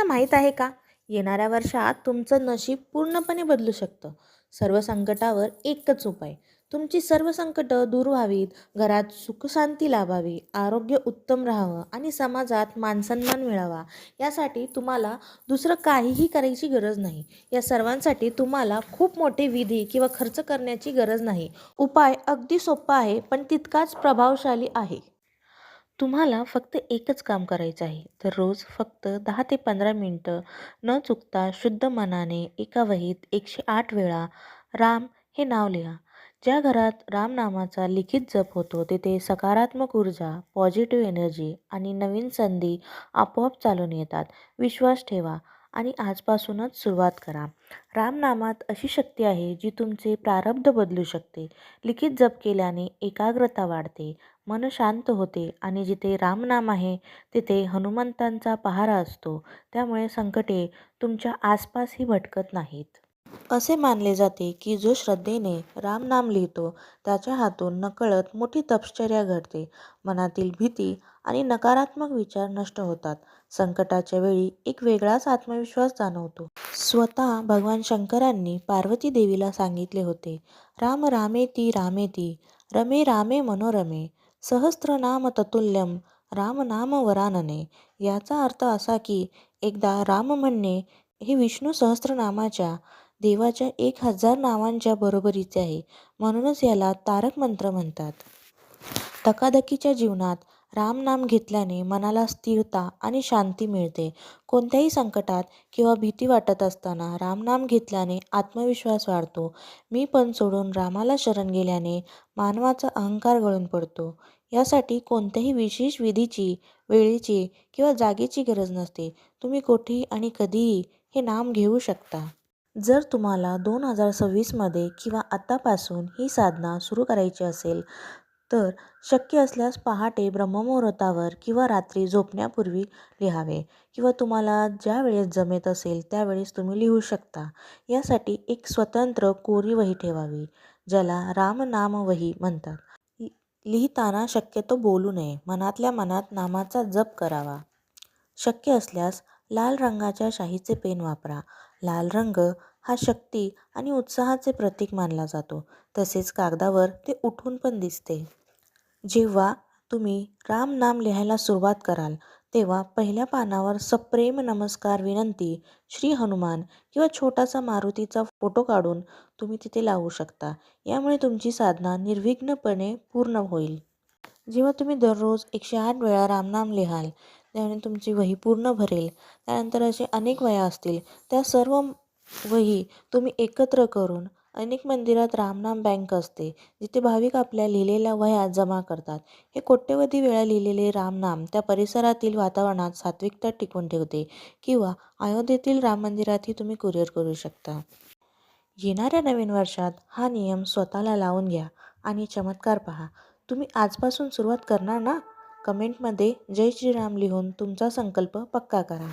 माहीत आहे का? येणाऱ्या वर्षात तुमचं नशीब पूर्णपणे बदलू शकतं. सर्व संकटावर एकच उपाय. तुमची सर्व संकटं दूर व्हावीत, घरात सुखशांती लाभावी, आरोग्य उत्तम राहावं आणि समाजात मानसन्मान मिळावा. यासाठी तुम्हाला दुसरं काहीही करायची गरज नाही. या सर्वांसाठी तुम्हाला खूप मोठे विधी किंवा खर्च करण्याची गरज नाही. उपाय अगदी सोपा आहे, पण तितकाच प्रभावशाली आहे. तुम्हाला फक्त एकच काम करायचं आहे. तर रोज फक्त 10 ते 15 मिनिटं न चुकता शुद्ध मनाने एका वहीत 108 वेळा राम हे नाव लिहा. ज्या घरात रामनामाचा लिखित जप होतो तिथे सकारात्मक ऊर्जा, पॉझिटिव्ह एनर्जी आणि नवीन संधी आपोआप चालून येतात. विश्वास ठेवा आणि आजपासूनच सुरुवात करा. रामनामात अशी शक्ती आहे जी तुमचे प्रारब्ध बदलू शकते. लिखित जप केल्याने एकाग्रता वाढते, मन शांत होते आणि जिथे रामनाम आहे तिथे हनुमंतांचा पहारा असतो. त्यामुळे संकटे तुमच्या आसपासही भटकत नाहीत. असे मानले जाते की जो श्रद्धेने रामनाम लिहितो त्याच्या हातून नकळत मोठी तपश्चर्या घडते. मनातील भीती आणि नकारात्मक विचार नष्ट होतात. संकटाच्या वेळी एक वेगळाच आत्मविश्वास जाणवतो. स्वतः भगवान शंकरांनी पार्वती देवीला सांगितले होते, राम रामेती रामेती रमे रामे मनोरमे सहस्त्रनाम ततुल्यम राम नाम वरानने. याचा अर्थ असा की एकदा राम म्हणणे हे विष्णू सहस्त्रनामाच्या देवाच्या 1000 नावांच्या बरोबरीचे आहे. म्हणूनच याला तारक मंत्र म्हणतात. धकाधकीच्या जीवनात रामनाम घेतल्याने मनाला स्थिरता आणि शांती मिळते. कोणत्याही संकटात किंवा भीती वाटत असताना रामनाम घेतल्याने आत्मविश्वास वाढतो. मी पण सोडून रामाला शरण गेल्याने मानवाचा अहंकार गळून पडतो. यासाठी कोणत्याही विशेष विधीची, वेळेची किंवा जागेची गरज नसते. तुम्ही कुठेही आणि कधीही हे नाम घेऊ शकता. जर तुम्हाला 2026मध्ये किंवा आत्तापासून ही साधना सुरू करायची असेल तर शक्य असल्यास पहाटे ब्रह्ममुहूर्तावर किंवा रात्री झोपण्यापूर्वी लिहावे किंवा तुम्हाला ज्या वेळेस जमेत असेल त्यावेळेस तुम्ही लिहू शकता. यासाठी एक स्वतंत्र कोरी वही ठेवावी, ज्याला रामनाम वही म्हणतात. लिहिताना शक्यतो बोलू नये. मनातल्या मनात नामाचा जप करावा. शक्य असल्यास लाल रंगाच्या शाईचे पेन वापरा. लाल रंग हा शक्ती आणि उत्साहाचे प्रतीक मानला जातो. तसेच कागदावर ते उठून पण दिसते. जेव्हा तुम्ही राम नाम लिहायला सुरुवात कराल तेव्हा पहिल्या पानावर सप्रेम नमस्कार विनंती श्री हनुमान किंवा छोटासा मारुतीचा फोटो काढून तुम्ही तिथे लावू शकता. यामुळे तुमची साधना निर्विघ्नपणे पूर्ण होईल. जेव्हा तुम्ही दररोज 108 वेळा रामनाम लिहाल त्याने तुमची वही पूर्ण भरेल. त्यानंतर असे अनेक वह्या असतील, त्या सर्व वही तुम्ही एकत्र करून अनेक मंदिरात रामनाम बँक असते, जिथे भाविक आपल्या लिहिलेल्या वह्या जमा करतात. हे कोट्यवधी वेळा लिहिलेले रामनाम त्या परिसरातील वातावरणात सात्विकता टिकवून ठेवते किंवा अयोध्येतील राम मंदिरातही तुम्ही कुरिअर करू शकता. येणाऱ्या नवीन वर्षात हा नियम स्वतःला लावून घ्या आणि चमत्कार पहा. तुम्ही आजपासून सुरुवात करणार ना? कमेंटमध्ये जय श्रीराम लिहून तुमचा संकल्प पक्का करा.